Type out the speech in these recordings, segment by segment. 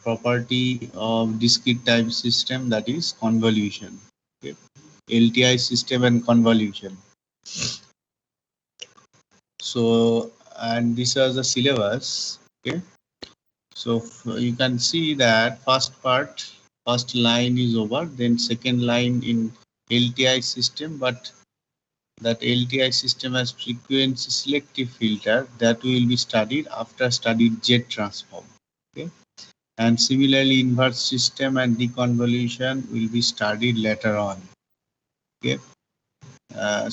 property of discrete time system, that is convolution. Okay. LTI system and convolution. So, and these are the syllabus. Okay. So you can see that first line is over, then second line in LTI system, but that LTI system has frequency selective filter that will be studied after studied jet transform. Okay. And similarly, inverse system and deconvolution will be studied later on. Okay. But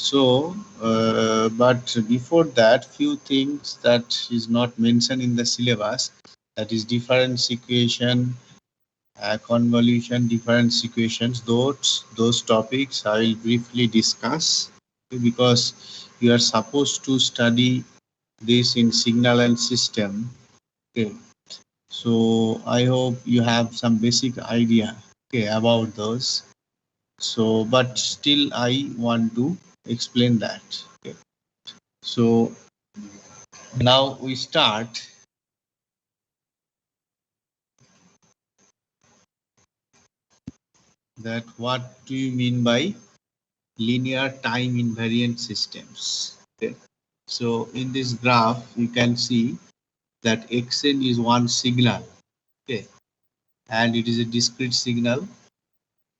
before that, few things that is not mentioned in the syllabus, that is difference equation, convolution, difference equations. Those topics I will briefly discuss, because you are supposed to study this in signal and system. Okay. So I hope you have some basic idea, okay, about those. So, but still I want to explain that. Okay. So now we start that what do you mean by linear time invariant systems. Okay. So in this graph you can see that xn is one signal, okay, and it is a discrete signal.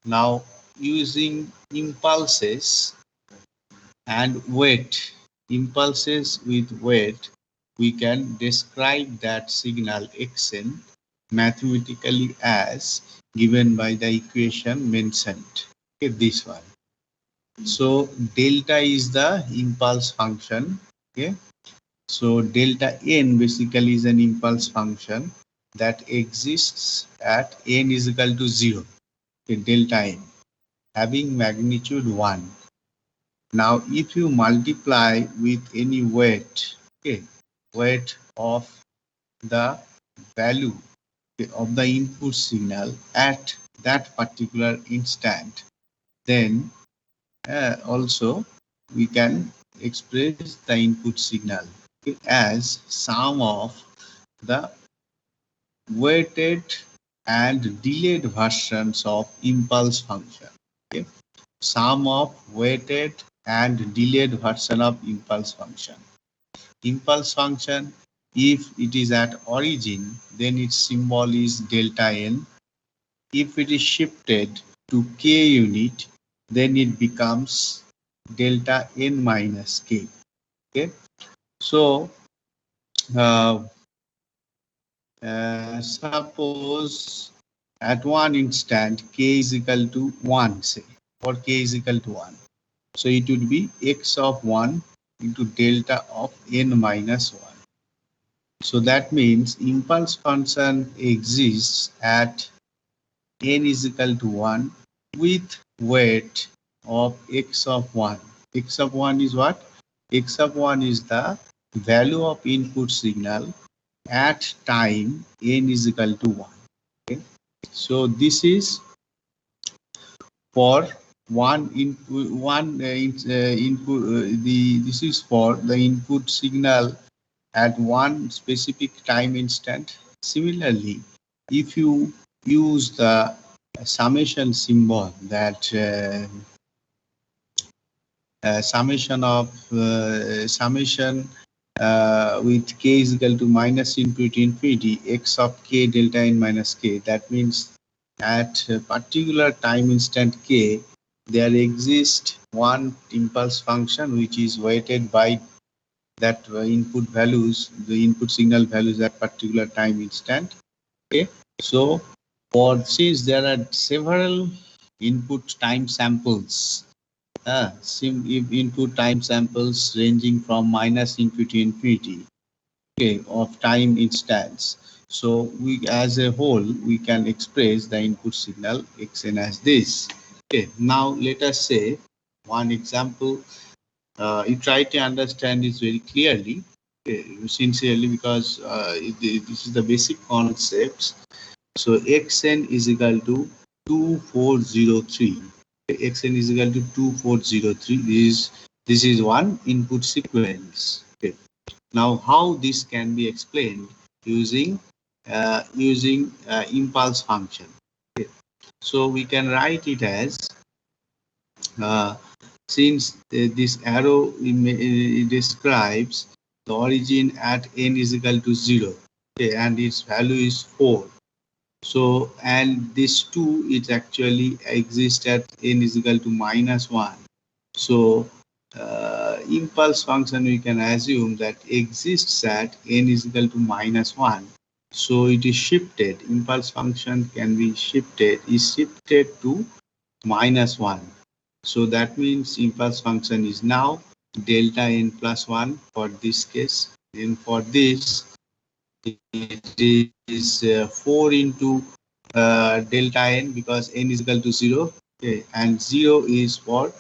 Now using impulses and weight, impulses with weight, we can describe that signal xn mathematically as given by the equation mentioned. Okay, this one. So delta is the impulse function. Okay. So delta n basically is an impulse function that exists at n is equal to 0. Okay, delta n having magnitude 1. Now, if you multiply with any weight, okay, weight of the value, okay, of the input signal at that particular instant, then also we can express the input signal, okay, as sum of the weighted and delayed versions of impulse function. Okay. Sum of weighted and delayed version of impulse function. Impulse function, if it is at origin, then its symbol is delta n. If it is shifted to k unit, then it becomes delta n minus k. Okay. So uh, suppose at one instant k is equal to 1, say, or k is equal to 1. So it would be x of 1 into delta of n minus 1. So that means impulse function exists at n is equal to 1 with weight of x of 1. X of 1 is what? X of 1 is the value of input signal at time n is equal to 1. Okay. So this is for one input, input, this is for the input signal at one specific time instant. Similarly, if you use the summation symbol, that summation with k is equal to minus infinity infinity x of k delta n minus k, that means at a particular time instant k, there exists one impulse function which is weighted by that input values, the input signal values at particular time instant. Okay. So for since there are several input time samples, input time samples ranging from minus infinity to infinity, okay, of time instance. So we, as a whole, we can express the input signal xn as this. Okay. Now let us say one example. You try to understand this very clearly, okay, sincerely, because this is the basic concepts. So xn is equal to 2403. Xn is equal to 2403. This is one input sequence. Okay. Now how this can be explained using using impulse function. Okay. So we can write it as uh, since this arrow describes the origin at n is equal to 0, okay, and its value is 4. So, and this 2 it actually exists at n is equal to -1. So, impulse function we can assume that exists at n is equal to -1. So it is shifted. Impulse function can be shifted, is shifted to -1. So that means impulse function is now delta n plus 1 for this case. And for this, it is 4 into delta n because n is equal to 0. Okay, and 0 is for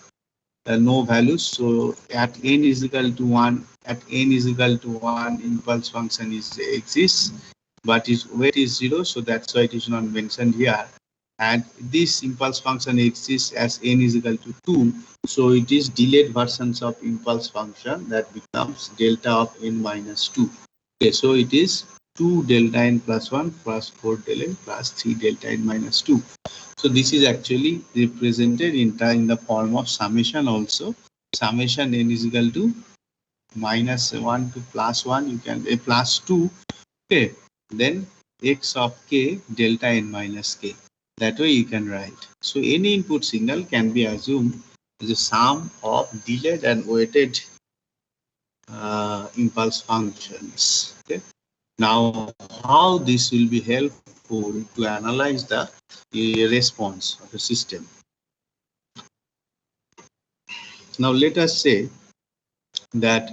no values. So at n is equal to 1, at n is equal to 1, impulse function is exists, but its weight is 0. So that's why it is not mentioned here. And this impulse function exists as n is equal to 2. So it is delayed versions of impulse function that becomes delta of n minus 2. Okay, so it is 2 delta n plus 1 plus 4 delta n plus 3 delta n minus 2. So this is actually represented in the form of summation also. Summation n is equal to -1 to +1, you can a plus 2, okay, then x of k delta n minus k. That way you can write. So any input signal can be assumed as a sum of delayed and weighted impulse functions. Okay. Now, how this will be helpful to analyze the response of the system. Now, let us say that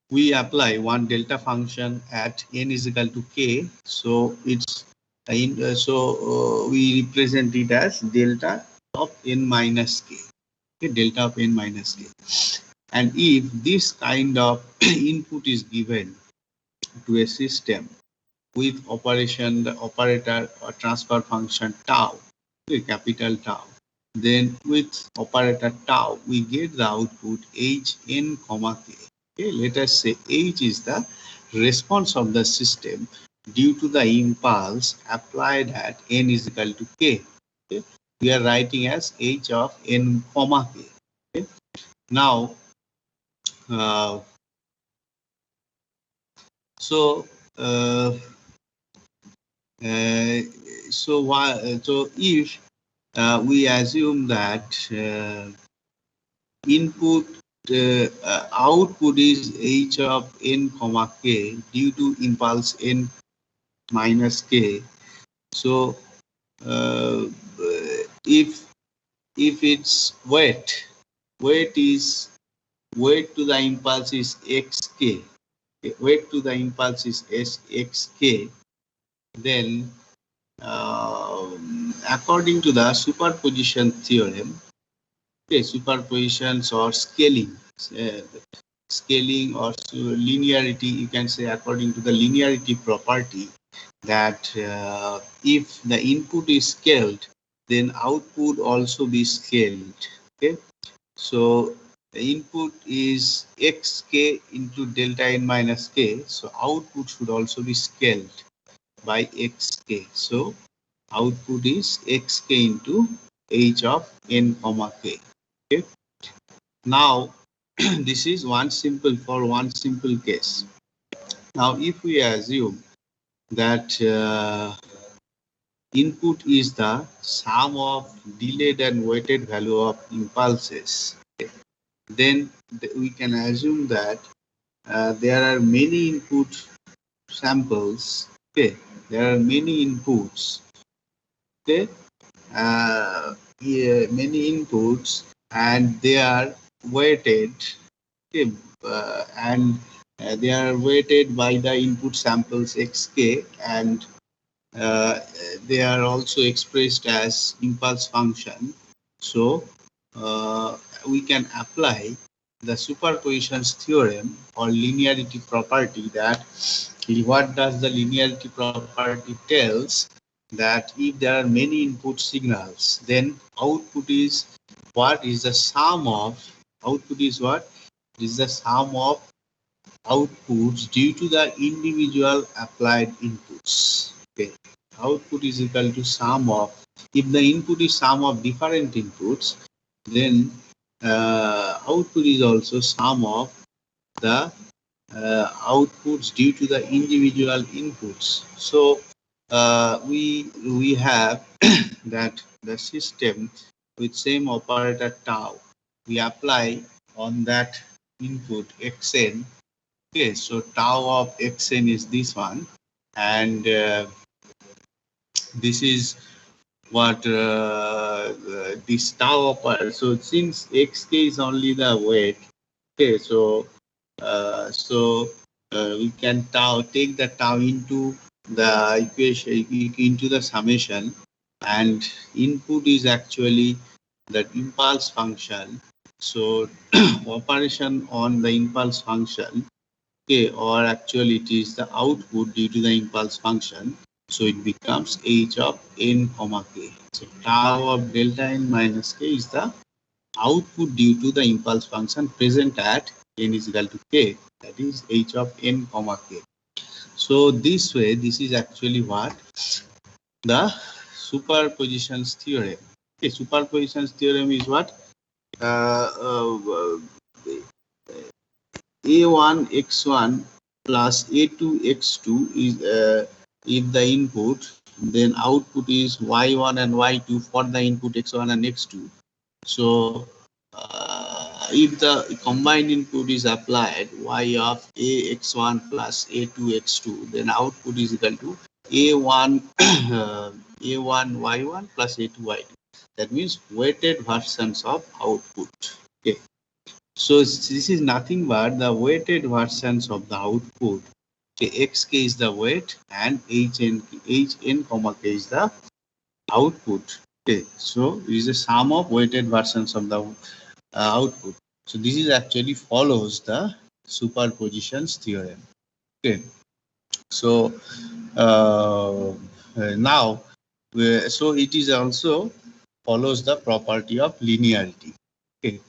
we apply one delta function at n is equal to k. So it's we represent it as delta of n minus k. Okay, delta of n minus k. And if this kind of input is given to a system with operation, the operator or transfer function tau, okay, capital tau, then with operator tau, we get the output h n comma k. Okay, let us say h is the response of the system due to the impulse applied at n is equal to k. Okay, we are writing as h of n comma k. Okay, now uh, so uh, uh, so if we assume that input output is h of n comma k due to impulse n minus k. So uh, if it's weight is weight to the impulse is xk, weight to the impulse is xk, then according to the superposition theorem, okay, superpositions or scaling, uh, scaling or linearity, you can say according to the linearity property that if the input is scaled, then output also be scaled. Okay, so the input is xk into delta n minus k, so output should also be scaled by xk. So output is xk into h of n comma k. Okay. Now this is one simple case. Now if we assume that input is the sum of delayed and weighted value of impulses, okay, then we can assume that there are many input samples. Okay, there are many inputs. Okay, yeah, many inputs and they are weighted. Okay, and they are weighted by the input samples xk, and uh, they are also expressed as impulse function. So uh, we can apply the superpositions theorem or linearity property. That what does the linearity property tells? That if there are many input signals, then output is what is the sum of, output is what is the sum of outputs due to the individual applied inputs. Okay. Output is equal to sum of, if the input is sum of different inputs, then output is also sum of the outputs due to the individual inputs. So we have that the system with same operator tau, we apply on that input xn. Okay, so tau of xn is this one, and this is what this tau of. So since xk is only the weight, okay, so we can tau take the tau into the equation, into the summation, and input is actually the impulse function. So operation on the impulse function, okay, or actually it is the output due to the impulse function. So it becomes h of n comma k. So tau of delta n minus k is the output due to the impulse function present at n is equal to k, that is h of n comma k. So this way, this is actually what the superpositions theorem. Okay, superpositions theorem is what a1 x1 plus a2 x2 is if the input, then output is y1 and y2 for the input x1 and x2. So if the combined input is applied, y of a x1 plus a2 x2, then output is equal to a1 a1 y1 plus a2 y2. That means weighted versions of output. Okay. So this is nothing but the weighted versions of the output. Okay, xk is the weight and hn comma k is the output. Okay, so it is a sum of weighted versions of the output. So this is actually follows the superpositions theorem. Okay, so now so it is also follows the property of linearity. Okay,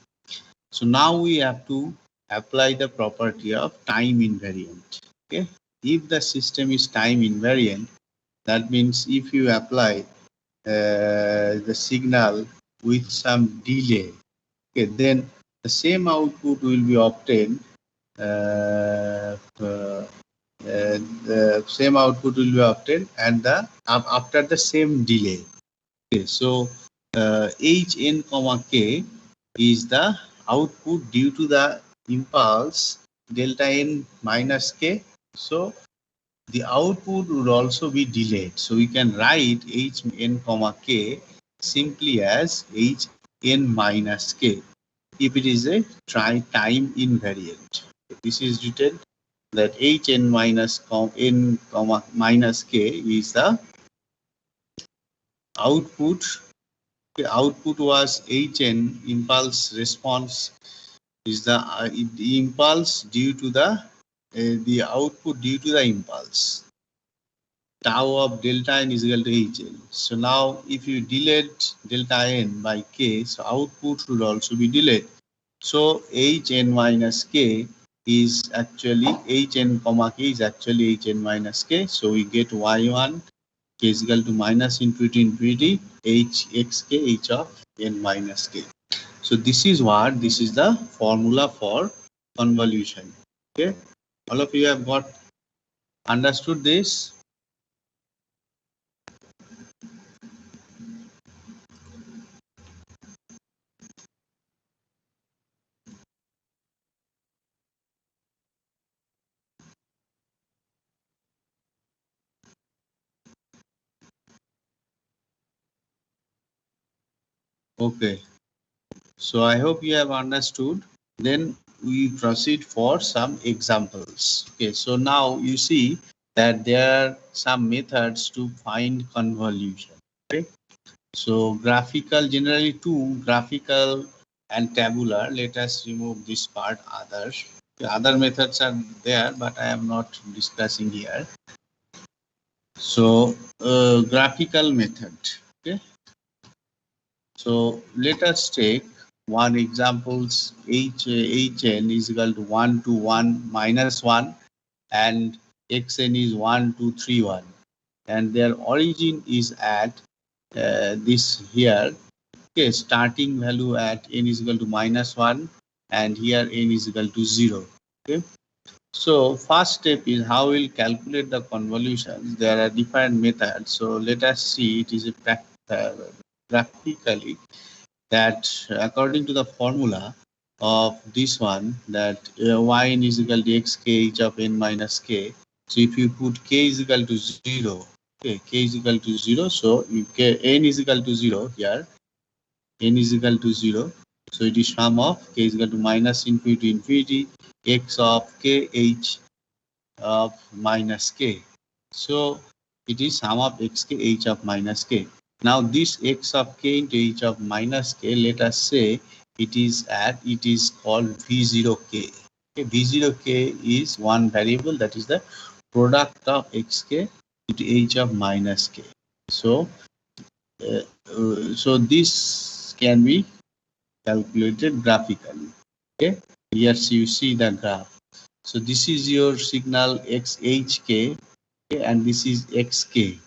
so now we have to apply the property of time invariant. Okay, if the system is time invariant, that means if you apply the signal with some delay, okay, then the same output will be obtained. The same output will be obtained, and the after the same delay. Okay, so hn comma k is the output due to the impulse delta n minus k. So the output would also be delayed. So we can write hn comma k simply as hn minus k if it is a time invariant. This is written that hn minus n comma minus k is the output. The output was hn impulse response is the impulse due to the output due to the impulse. Tau of delta n is equal to hn. So now if you delete delta n by k, so output should also be delayed. So hn minus k is actually hn comma k is actually hn minus k. So we get y1 k is equal to minus infinity h xk h of n minus k. So this is the formula for convolution. Okay, all of you have got understood this. Okay, so I hope you have understood. Then we proceed for some examples. Okay, so now you see that there are some methods to find convolution. Okay, so graphical, generally two, graphical and tabular. Let us remove this part, others. The other methods are there, but I am not discussing here. So graphical method. Okay, so let us take one examples hn is equal to 1 to 1 minus 1 and xn is 1 2 3 1, and their origin is at this here. Okay, starting value at n is equal to minus 1 and here n is equal to 0. Okay, so first step is how we'll calculate the convolutions. There are different methods. So let us see it is a practically that according to the formula of this one that yn is equal to x k h of n minus k. So if you put k is equal to 0, okay, k is equal to 0, so you n is equal to 0 here, n is equal to 0. So it is sum of k is equal to minus infinity to infinity x of k h of minus k. So it is sum of x k h of minus k. Now this x of k into h of minus k, let us say it is called v0k. Okay, v0k is one variable, that is the product of xk into h of minus k. So so this can be calculated graphically. Okay, here you see the graph. So this is your signal xhk, okay, and this is xk.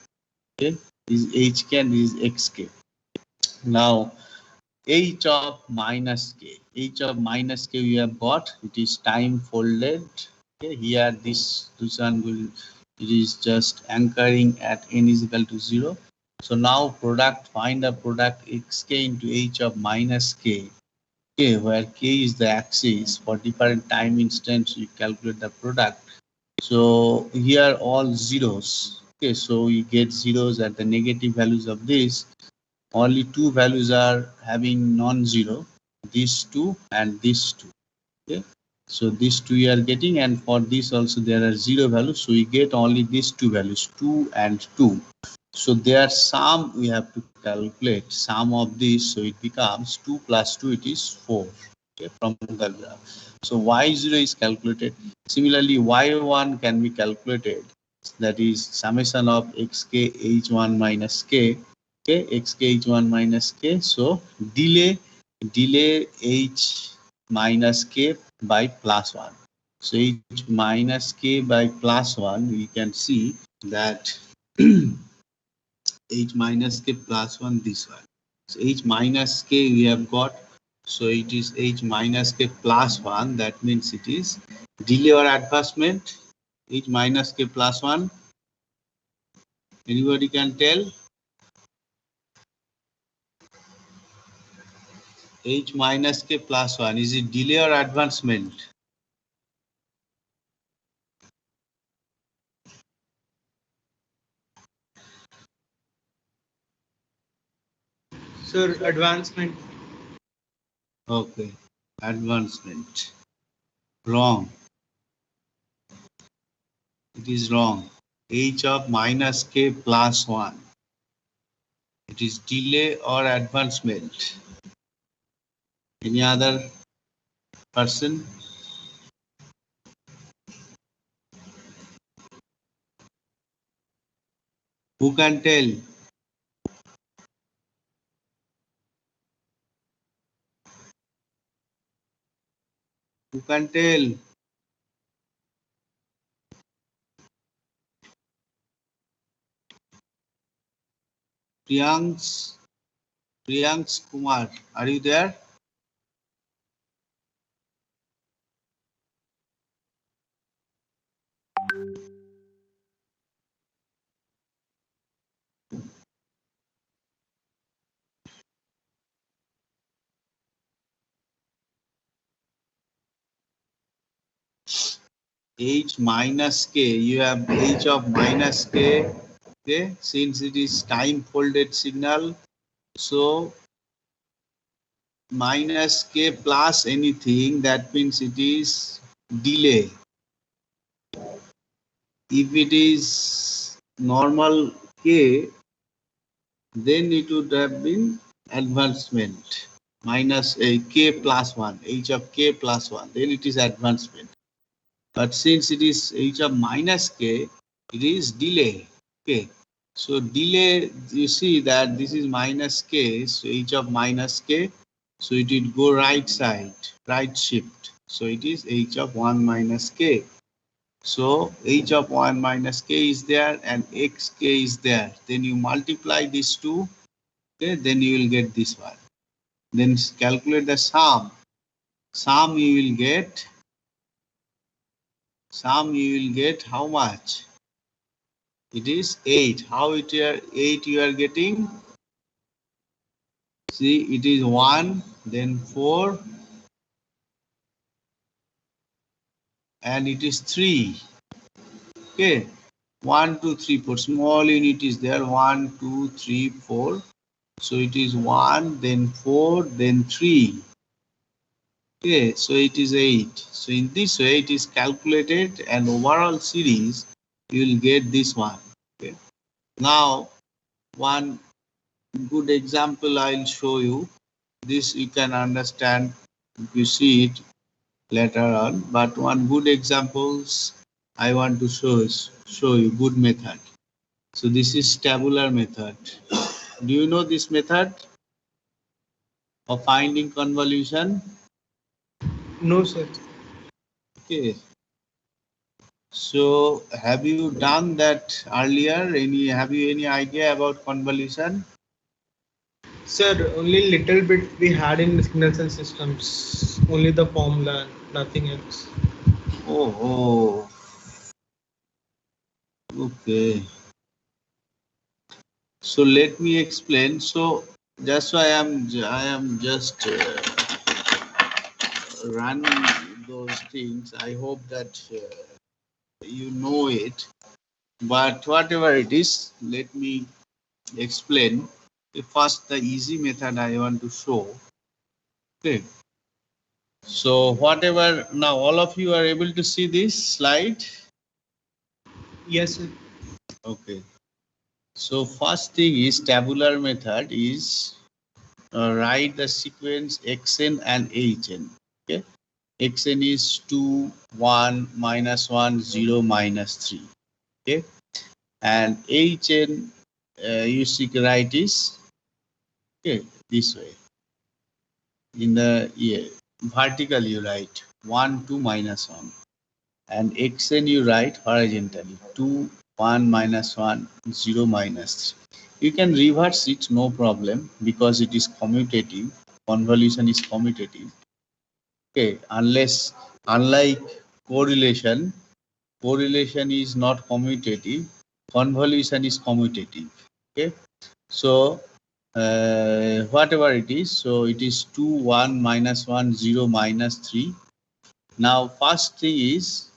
Okay, this is hk and this is xk. Now h of minus k, h of minus k we have got, it is time folded. Okay, here this one will, it is just anchoring at n is equal to 0. So now product, find the product xk into h of minus k. Okay, where k is the axis for different time instants, you calculate the product. So here all zeros. Okay, so we get zeros at the negative values of this. Only two values are having non-zero, these two and these two. Okay, so these two we are getting, and for this also there are zero values, so we get only these two values, 2 and 2. So their sum we have to calculate, sum of this, so it becomes 2 plus 2, it is 4. Okay, from the graph. So y0 is calculated. Similarly, y1 can be calculated, that is summation of xk h1 minus k. Okay, xk h1 minus k. So delay h minus k by plus 1. So h minus k by plus 1, we can see that h minus k plus 1, this one. So h minus k we have got. So it is h minus k plus 1. That means it is delay or advancement. H minus k plus 1. Anybody can tell? H minus k plus 1. Is it delay or advancement? Sir, advancement. Okay. Advancement. Wrong. It is wrong. H of minus k plus 1. It is delay or advancement. Any other person? Who can tell? Who can tell? Priyanks, Priyanks Kumar, are you there? H minus k, you have h of minus k. Okay, since it is time folded signal, so minus k plus anything, that means it is delay. If it is normal k, then it would have been advancement, minus a k plus 1, h of k plus 1, then it is advancement. But since it is h of minus k, it is delay. Okay, so delay, you see that this is minus k, so h of minus k. So it will go right side, right shift. So it is h of 1 minus k. So h of 1 minus k is there and xk is there. Then you multiply these two, okay, then you will get this one. Then calculate the sum. Sum you will get how much? It is 8. How it are 8 you are getting? See, it is 1, then 4, and it is 3. Okay, 1, 2, 3, 4. Small unit is there. 1, 2, 3, 4. So it is 1, then 4, then 3. Okay, so it is 8. So in this way it is calculated, and overall series you will get this one. Okay. Now one good example I'll show you. This you can understand if you see it later on. But one good examples I want to show you good method. So this is tabular method. Do you know this method of finding convolution? No, sir. Okay. So have you done that earlier? Have you any idea about convolution? Sir, only little bit we had in signals and systems. Only the formula, nothing else. Oh, oh, okay. So let me explain. So that's why I am just running those things. I hope that you know it. But whatever it is, let me explain. First, the easy method I want to show. Okay. So whatever, now all of you are able to see this slide. Yes, sir. Okay. So first thing is tabular method is write the sequence xn and hn. Okay. Xn is 2, 1, minus 1, 0, minus 3. Okay. And hn you see write is okay this way. In the vertical you write 1, 2, minus 1. And xn you write horizontally 2, 1, minus 1, 0, minus 3. You can reverse it, no problem, because it is commutative. Convolution is commutative. Okay, unlike correlation, correlation is not commutative, convolution is commutative. Okay, so whatever it is, so it is 2, 1, minus 1, 0, minus 3. Now first thing is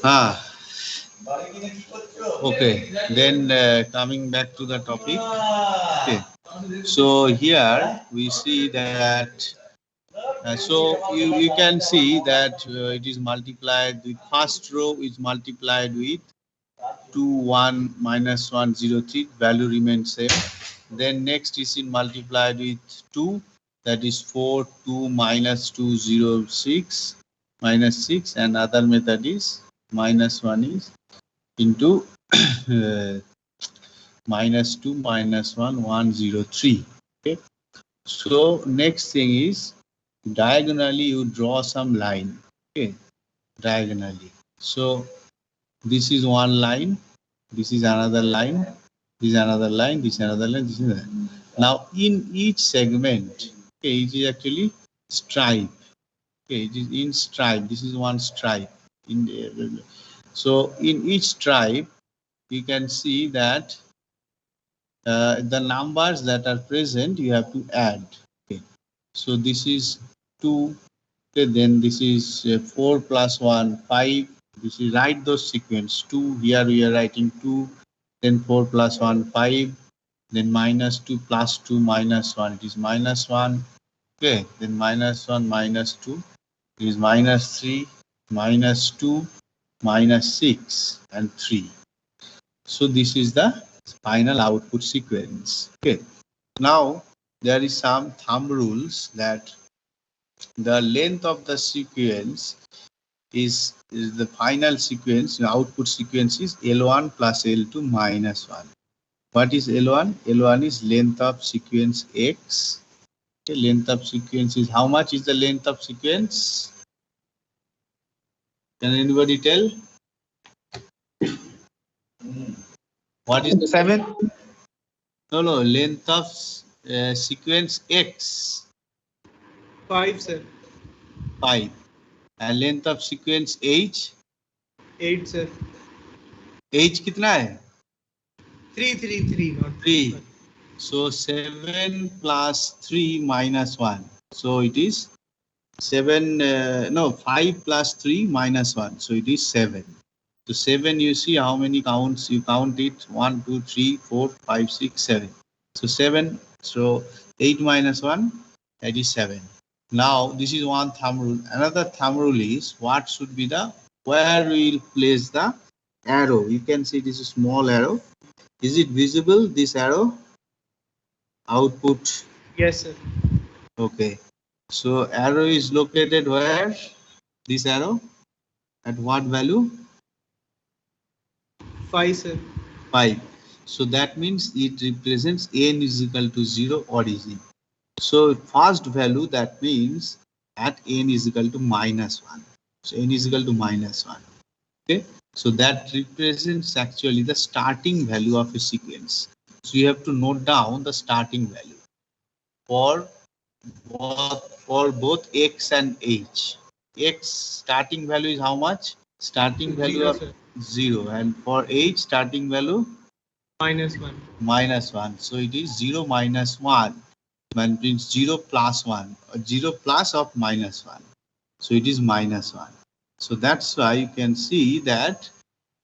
ah okay. Then coming back to the topic. Okay. So here we see that. So you can see that it is multiplied. The first row is multiplied with 2, 1, minus 1, 0, 3. Value remains same. Then next is in multiplied with 2. That is 4, 2, minus 2, 0, 6, minus 6. And other method is minus 1 is into -2 -1 103. Okay, so next thing is diagonally you draw some line. Okay, diagonally. So this is one line, this is another line, this is another line, this is another line, this is another. Now in each segment, okay, it is actually stripe. Okay, it is in stripe. This is one stripe. In the, so in each stripe, you can see that the numbers that are present you have to add. Okay, so this is 2. Okay, then this is 4 plus 1 5. This is write those sequence 2. Here we are writing 2, then 4 plus 1 5, then -2 plus 2 -1, it is -1. Okay, then -1 -2 is -3 -2 -6 and 3. So this is the final output sequence. Okay, now there is some thumb rules that the length of the sequence is the final sequence. The output sequence is L1 plus L2 minus 1. What is L1? L1 is length of sequence X. Okay, length of sequence is how much is the length of sequence? Can anybody tell? What is the 7. no length of sequence X? 5, sir. 5. And length of sequence H? 8, sir. H कितना है? 3, 3, 3, not 3. So 7 plus 3 minus 1. So it is 7, no, 5 plus 3 minus 1. So it is 7. So 7, you see how many counts? You count it 1, 2, 3, 4, 5, 6, 7. So 7. So 8 minus 1, that is 7. Now this is one thumb rule. Another thumb rule is what should be the where we will place the arrow. You can see this is small arrow. Is it visible, this arrow? Output. Yes, sir. Okay. So arrow is located where? This arrow at what value? 5, sir. 5. So that means it represents n is equal to 0 origin. So first value, that means at n is equal to -1. So n is equal to -1. Okay. So that represents actually the starting value of a sequence. So you have to note down the starting value for both X and H. X starting value is how much? Starting value 0, of sir. 0, and for H starting value -1. -1. So it is 0 minus 1. That means 0 plus 1, or 0 plus of -1. So it is -1. So that's why you can see that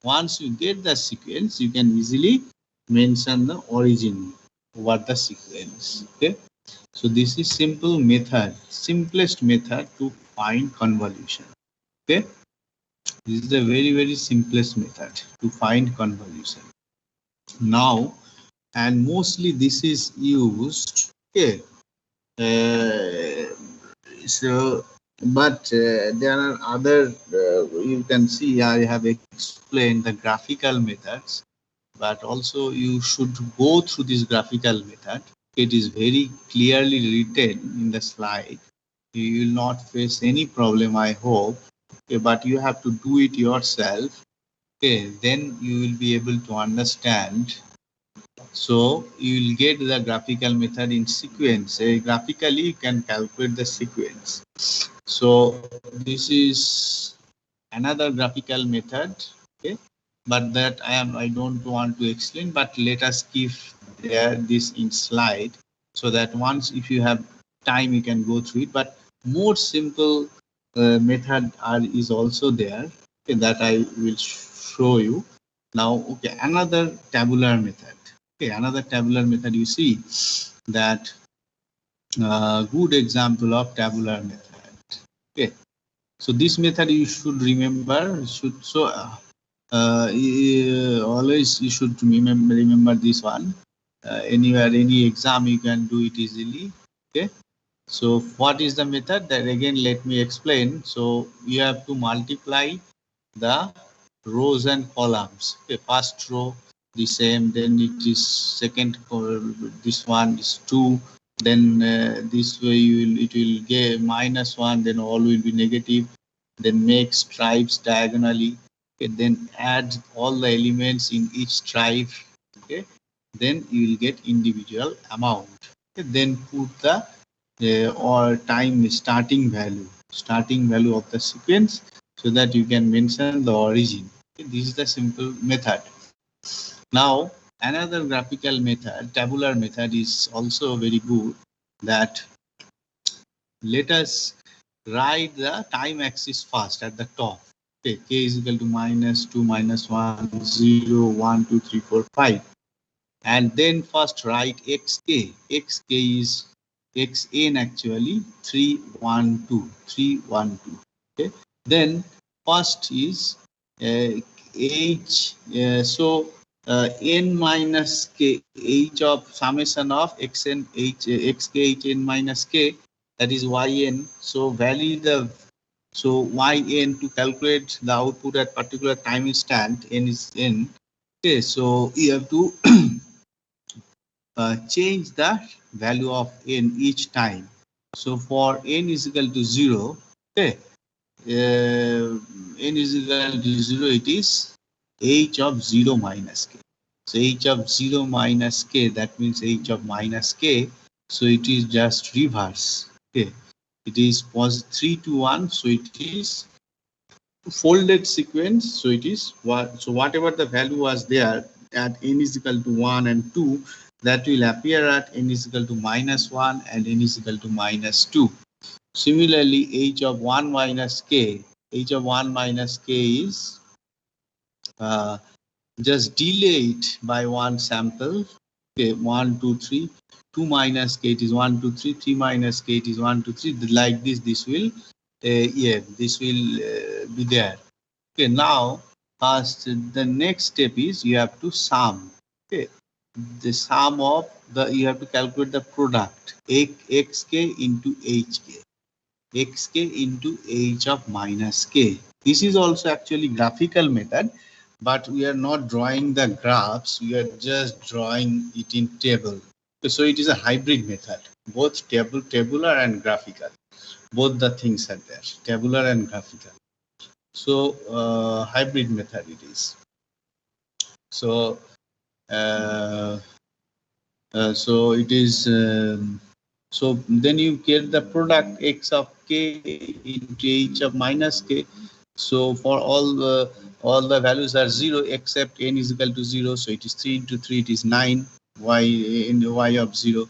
once you get the sequence, you can easily mention the origin over the sequence. Okay. So this is simple method, simplest method to find convolution. Okay. This is the very simplest method to find convolution. Now, and mostly this is used. Okay. So but there are other you can see I have explained the graphical methods, but also you should go through this graphical method. It is very clearly written in the slide. You will not face any problem, I hope. Okay, but you have to do it yourself. Okay, then you will be able to understand. So you will get the graphical method in sequence. Graphically, you can calculate the sequence. So this is another graphical method. Okay, but that I don't want to explain. But let us keep there this in slide, so that once if you have time you can go through it. But more simple method is also there, okay, that I will show you now. Okay, another tabular method. Okay, another tabular method, you see that good example of tabular method. Okay, so this method you should remember. Always you should remember this one. Anywhere, any exam, you can do it easily. Okay. So what is the method? That again, let me explain. So you have to multiply the rows and columns. Okay, first row the same, then it is second, this one is 2, then this way it will get -1, then all will be negative, then make stripes diagonally, okay, then add all the elements in each stripe, okay, then you will get individual amount, okay, then put the or time starting value of the sequence, so that you can mention the origin. Okay, this is the simple method. Now another graphical method, tabular method, is also very good. That let us write the time axis first at the top. Okay, k is equal to -2, -1, 0, 1, 2, 3, 4, 5, and then first write xk. Xk is xn, actually 3, 1, 2, 3, 1, 2. Okay, then first is h, n minus k, h of summation of xn, xk hn minus k, that is yn. So value the, so yn, to calculate the output at particular time instant, n is n. Okay, so you have to change the value of n each time. So for n is equal to 0, okay, n is equal to 0, it is h of 0 minus k. So h of 0 minus k, that means h of minus k. So it is just reverse. Okay, it is positive 3 to 1. So it is folded sequence. So it is what, so whatever the value was there at n is equal to 1 and 2, that will appear at n is equal to -1 and n is equal to -2. Similarly, h of 1 minus k, h of 1 minus k is uh, just delay it by one sample. Okay, 1, 2, 3. 2 minus k, it is 1, 2, 3. 3 minus k, it is 1, 2, 3. Like this, this will, yeah, this will be there. Okay, now first the next step is you have to sum. Okay, the sum of the, you have to calculate the product xk into hk, xk into h of minus k. This is also actually graphical method, but we are not drawing the graphs, we are just drawing it in table. So it is a hybrid method, both tabular and graphical, both the things are there, tabular and graphical. So hybrid method it is. So uh, so it is so then you get the product x of k into h of minus k. So for all the values are 0 except n is equal to 0, so it is 3 into 3, it is 9, y in y of 0.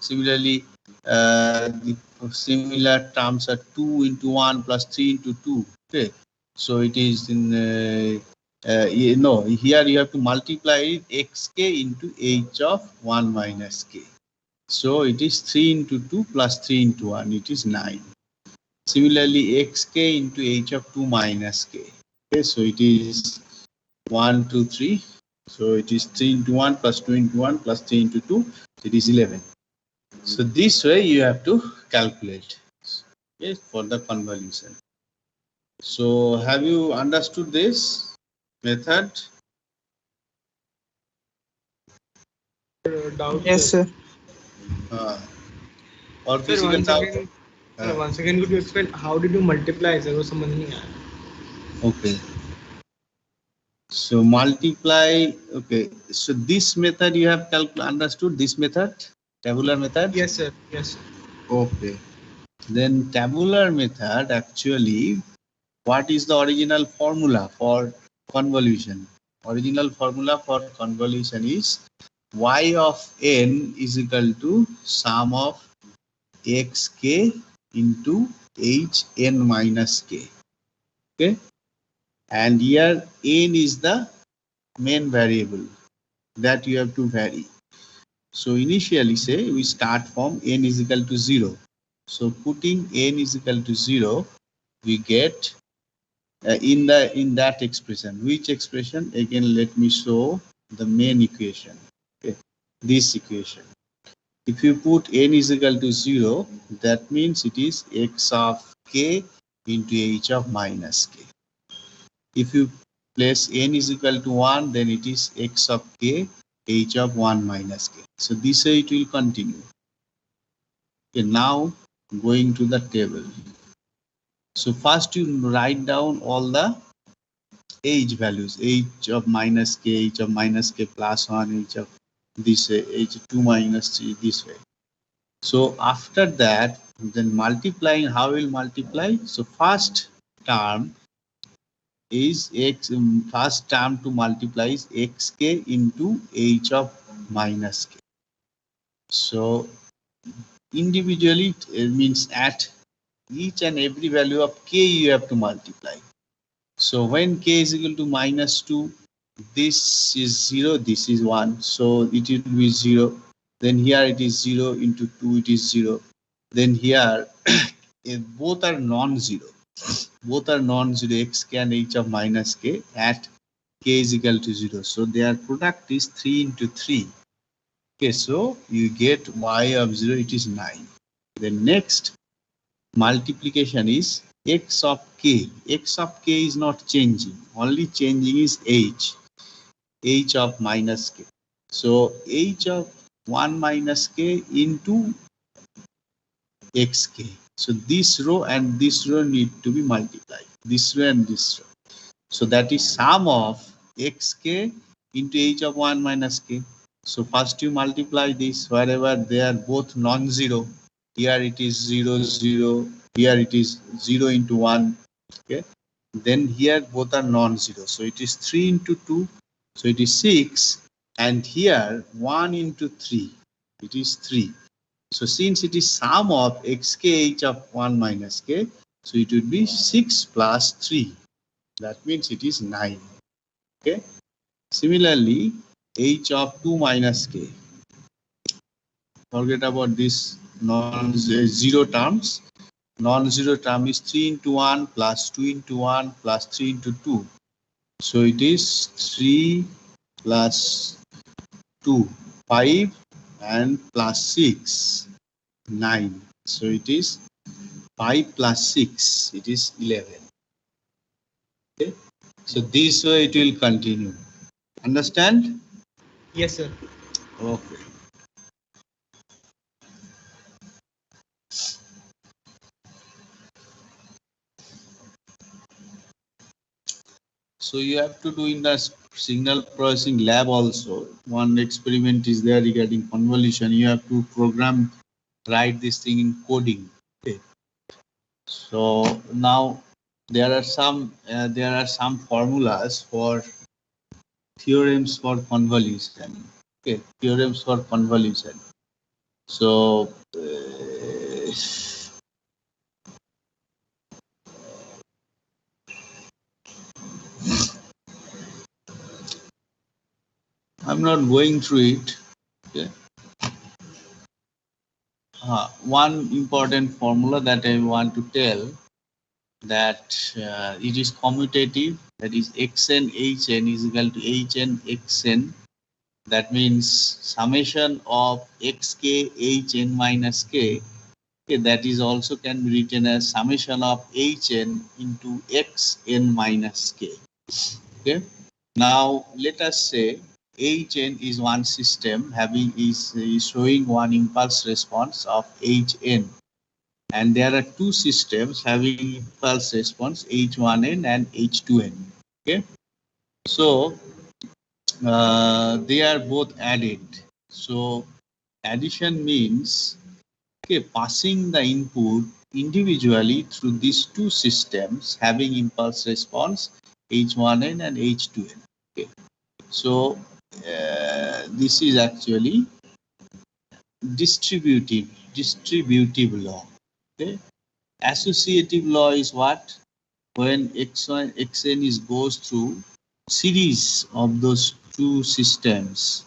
Similarly, the similar terms are 2 into 1 plus 3 into 2. Okay, so it is in no, here you have to multiply it xk into h of 1 minus k. So it is 3 into 2 plus 3 into 1, it is 9. Similarly, xk into h of 2 minus k. Okay, so it is 1, 2, 3. So it is 3 into 1 plus 2 into 1 plus 3 into 2. It is 11. So this way you have to calculate, okay, for the convolution. So have you understood this method? Doubt, Yes, sir. sir. Uh, और Sir, किसी का once doubt? again, sir, once again, could you explain how did you multiply? Sir, वो समझ नहीं आया. Okay. So multiply. Okay. So this method you have understood, this method, tabular method. Yes, sir. Yes, sir. Okay. Then tabular method, actually, what is the original formula for convolution? Original formula for convolution is y of n is equal to sum of xk into hn minus k. Okay, and here n is the main variable that you have to vary. So initially, say we start from n is equal to 0. So putting n is equal to 0, we get in that expression. Which expression? Again, let me show the main equation. Okay, this equation. If you put n is equal to 0, that means it is x of k into h of minus k. If you place n is equal to 1, then it is x of k, h of 1 minus k. So this way it will continue. Okay, now going to the table. So first you write down all the h values, h of minus k, h of minus k plus 1, h of this way, h 2 minus 3 this way. So after that, then multiplying, how will multiply? So first term is x, first term to multiply is xk into h of minus k. So individually it means at each and every value of k you have to multiply. So when k is equal to minus 2, this is 0, this is 1, so it will be 0. Then here it is 0 into 2, it is 0. Then here both are non-zero. Both are non-zero, xk and h of minus k at k is equal to 0. So their product is 3 into 3. Okay, so you get y of 0, it is 9. The next multiplication is x of k. X of k is not changing, only changing is h of minus k. So h of 1 minus k into xk. So this row and this row need to be multiplied, this row and this row. So that is sum of xk into h of 1 minus k. So first you multiply this wherever they are both non-zero. Here it is 0, 0. Here it is 0 into 1. Okay. Then here both are non-zero. So it is 3 into 2. So it is 6. And here 1 into 3. It is 3. So since it is sum of xk h of 1 minus k, so it would be 6 plus 3. That means it is 9. Okay. Similarly, h of 2 minus k. Forget about this non-zero terms. Non-zero term is 3 into 1 plus 2 into 1 plus 3 into 2. So it is 3 plus 2, 5 and plus 6, 9. So it is 5 plus 6, it is 11. Okay. So this way it will continue. Understand? Yes, sir. Okay. So you have to do in the signal processing lab also. One experiment is there regarding convolution. You have to program, write this thing in coding. Okay. So now there are some formulas for theorems for convolution. Okay, theorems for convolution. So I'm not going through it. Okay. One important formula that I want to tell, that it is commutative, that is xn hn is equal to hn xn. That means summation of xk hn minus k. Okay, that is also can be written as summation of hn into xn minus k. Okay. Now let us say hn is one system having is showing one impulse response of hn, and there are two systems having impulse response h1n and h2n. Okay. So they are both added. So addition means, okay, passing the input individually through these two systems having impulse response h1n and h2n. Okay. So this is actually distributive law. Okay. Associative law is what? When x1 xn is goes through series of those two systems.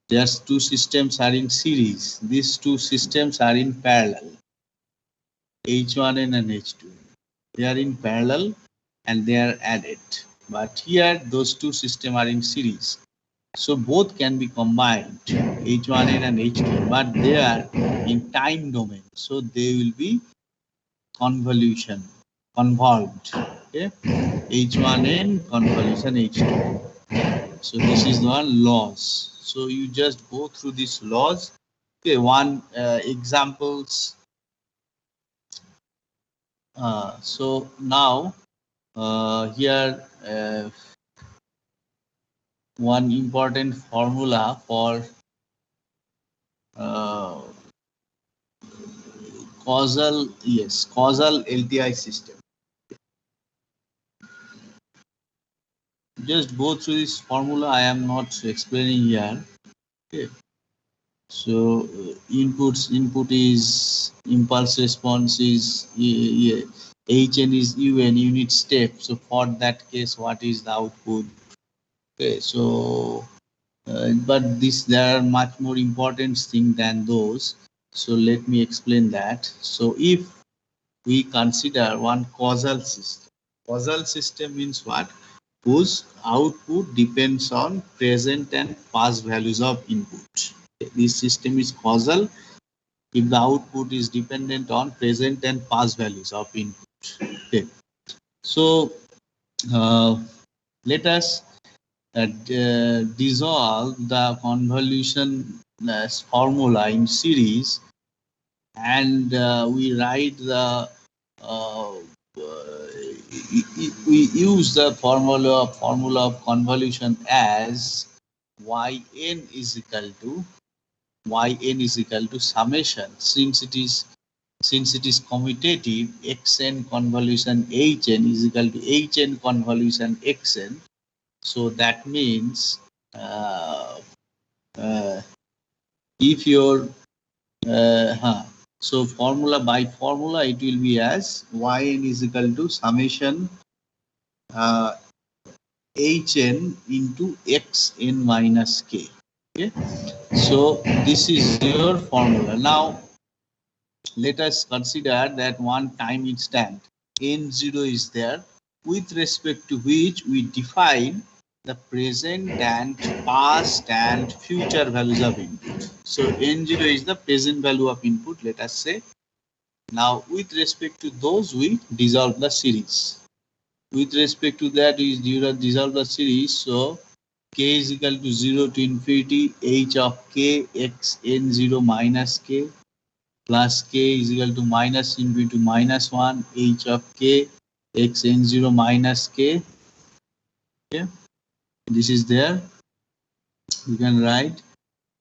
There's two systems are in series. These two systems are in parallel. H1n and H2. They are in parallel and they are added. But here those two systems are in series. So both can be combined, H1n and H2, but they are in time domain. So they will be convolution, convolved. Okay, H1n convolution H2. So this is one laws. So you just go through these laws. Okay, one examples. So now here one important formula for uh, causal LTI system. Just go through this formula. I am not explaining here. Okay. So input is impulse response is HN is UN unit step. So for that case, what is the output? Okay, so but this there are much more important thing than those. So let me explain that. So if we consider one causal system means what? Whose output depends on present and past values of input. This system is causal if the output is dependent on present and past values of input. Okay. So uh, let us dissolve the convolution formula in series, and we write the we use the formula of convolution as yn is equal to summation, since it is commutative, xn convolution hn is equal to hn convolution xn. So that means uh, uh, if your so formula by formula it will be as yn is equal to summation uh, hn into xn minus k. Okay, so this is your formula. Now let us consider that one time instant n0 is there, with respect to which we define the present and past and future values of input. So n0 is the present value of input, let us say. Now with respect to those we dissolve the series. With respect to that is dissolve the series. So k is equal to 0 to infinity h of k x n0 minus k plus k is equal to minus into minus 1 h of k x n0 minus k. Okay, this is there, you can write.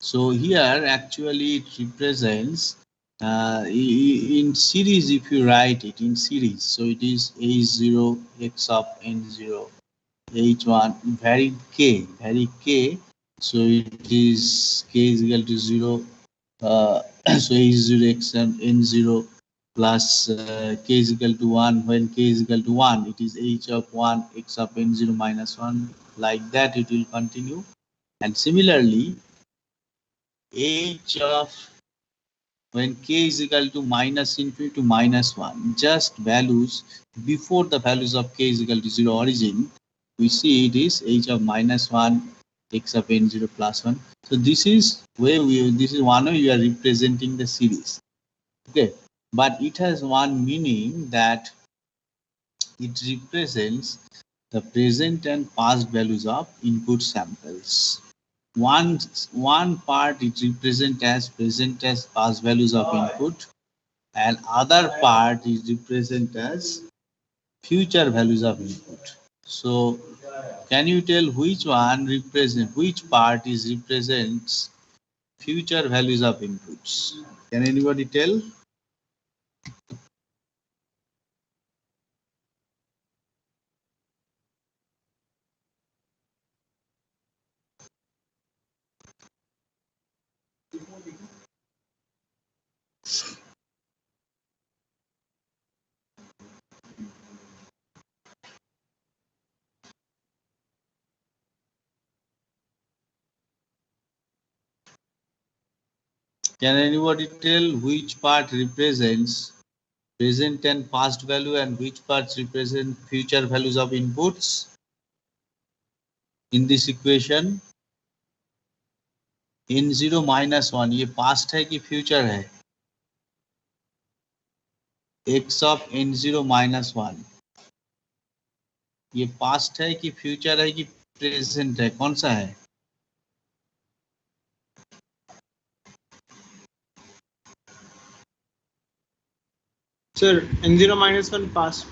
So here actually it represents in series. If you write it in series, so it is h0 x of n0 h1 vary k, so it is k is equal to 0. So h0 x and n0 plus k is equal to 1. When k is equal to 1, it is h of 1 x of n0 minus 1. Like that it will continue. And similarly, h of when k is equal to minus infinity to minus 1, just values before the values of k is equal to 0 origin, we see it is h of minus 1 x of n0 plus 1. So this is where this is one way you are representing the series. Okay, but it has one meaning that it represents the present and past values of input samples. One part it represents as present as past values of input, and other part is represent as future values of input. So can you tell which one represent, which part is represents future values of inputs? Can anybody tell? Can anybody tell which part represents present and past value and which parts represent future values of inputs in this equation? n0 minus 1 ये past है कि future है? x of n0 minus 1 ये past है कि future है कि present है, कौन सा है? Sir, N0 minus 1 past.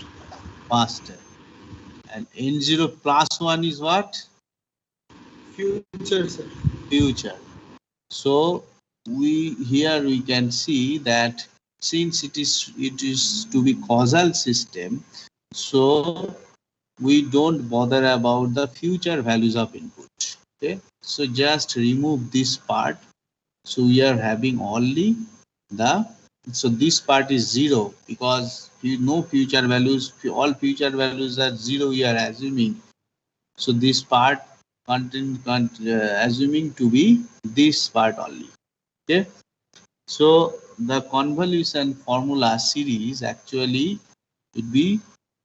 Past है. And N0 plus 1 is what? Future, sir. Future. So we can see that since it is to be causal system, so we don't bother about the future values of input. Okay, so just remove this part. So we are having only the, so this part is 0 because no future values, all future values are 0 we are assuming. So this part assuming to be this part only. Okay, so the convolution formula series actually would be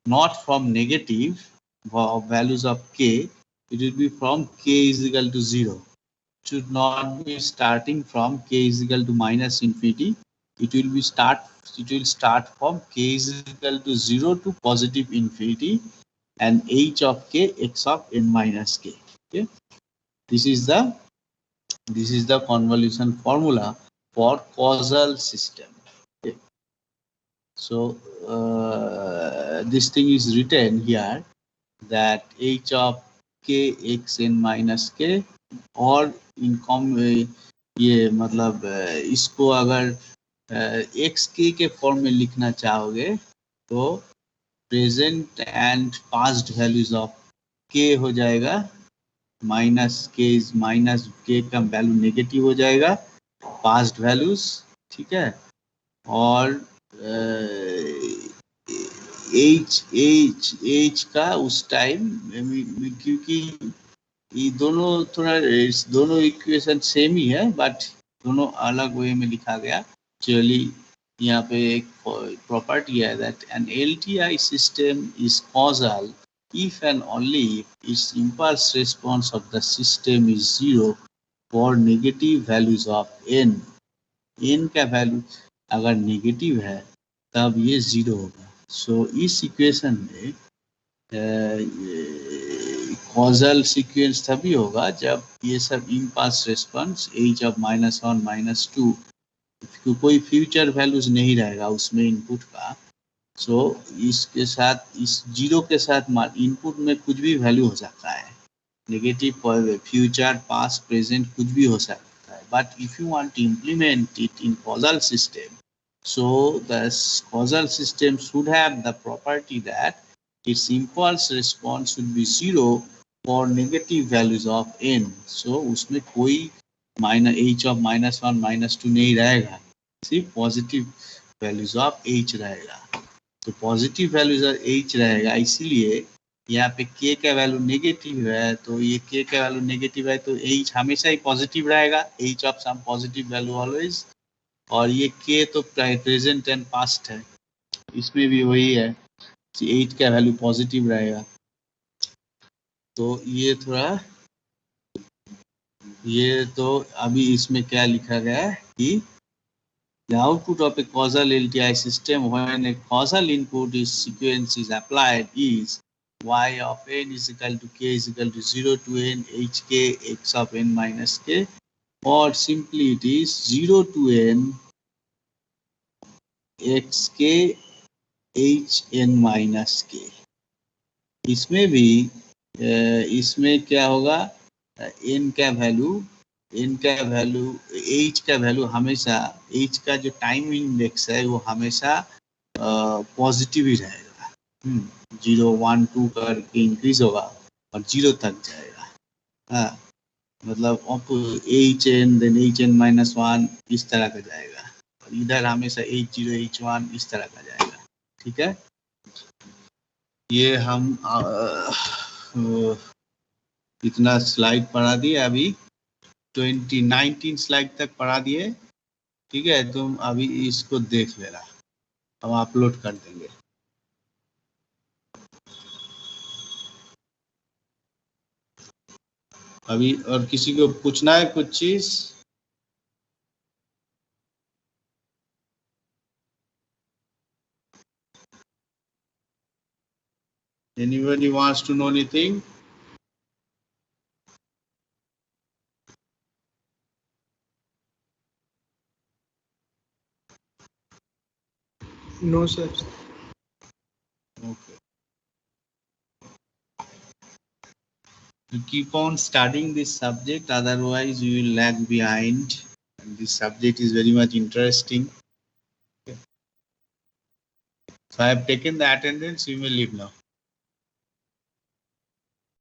not from negative values of k, it will be from k is equal to 0. It should not be starting from k is equal to minus infinity. It will be start from k is equal to 0 to positive infinity and h of k x of n minus k. Okay, this is the convolution formula for causal system. Okay. So this thing is written here that h of k x n minus k, और ये मतलब इसको अगर x के form में लिखना चाहोगे तो present and past values of के हो जाएगा, माइनस के का वैल्यू नेगेटिव हो जाएगा, पास्ट वैल्यूज, ठीक है, और एच का उस टाइम, क्योंकि ये दोनों थोड़ा दोनों इक्वेशन सेम ही है बट दोनों अलग वे में लिखा गया. एक्चुअली यहाँ पे एक प्रॉपर्टी है that an LTI system is causal if and only if its impulse response of the system is 0 for negative values of n. n का वैल्यू अगर नेगेटिव है तब ये 0 होगा. सो इस इक्वेशन में कॉजल सीक्वेंस तभी होगा जब ये सब इम्पल्स रिस्पॉन्स एच ऑफ -1 -2 कोई फ्यूचर वैल्यूज नहीं रहेगा उसमें इनपुट का. सो इसके साथ इस 0 के साथ इनपुट में कुछ भी वैल्यू हो सकता है, नेगेटिव, फ्यूचर, पास्ट, प्रेजेंट, कुछ भी हो सकता है. But if you want to implement it in causal system, so the causal system should have the property that its impulse response should be 0 for negative values of n. So उसमें कोई h of -1 -2 नहीं रहेगा, सिर्फ positive values of h रहेगा. तो positive values of h रहेगा, इसीलिए यहाँ पे k का वैल्यू नेगेटिव है, तो ये k का वैल्यू नेगेटिव है तो h हमेशा ही पॉजिटिव रहेगा, h of some positive value always. और ये k तो प्रेजेंट एंड पास्ट है, इसमें भी वही है, 8 का वैल्यू पॉजिटिव रहेगा. तो ये तो अभी इसमें क्या लिखा गया है कि the output of a causal LTI system when a causal input is sequence is applied is y of n is equal to k is equal to 0 to n hk x of n minus k, or simply it is 0 to n xk h n minus के. इसमें भी इसमें क्या होगा, n का value h का value हमेशा, h का जो टाइम इंडेक्स है वो हमेशा पॉजिटिव ही रहेगा. 0 1 2 करके इंक्रीज होगा और 0 तक जाएगा. हाँ, मतलब up H N then H N -1 इस तरह का जाएगा, और इधर हमेशा H0 H1 इस तरह का जाएगा. ठीक है, ये हम इतना स्लाइड पढ़ा दिए, अभी 19 स्लाइड तक पढ़ा दिए. ठीक है, तुम अभी इसको देख लेना, हम अपलोड कर देंगे. अभी और किसी को पूछना है कुछ चीज? Anybody wants to know anything? No, sir. Okay. You keep on studying this subject, otherwise you will lag behind. And this subject is very much interesting. So I have taken the attendance. You may leave now.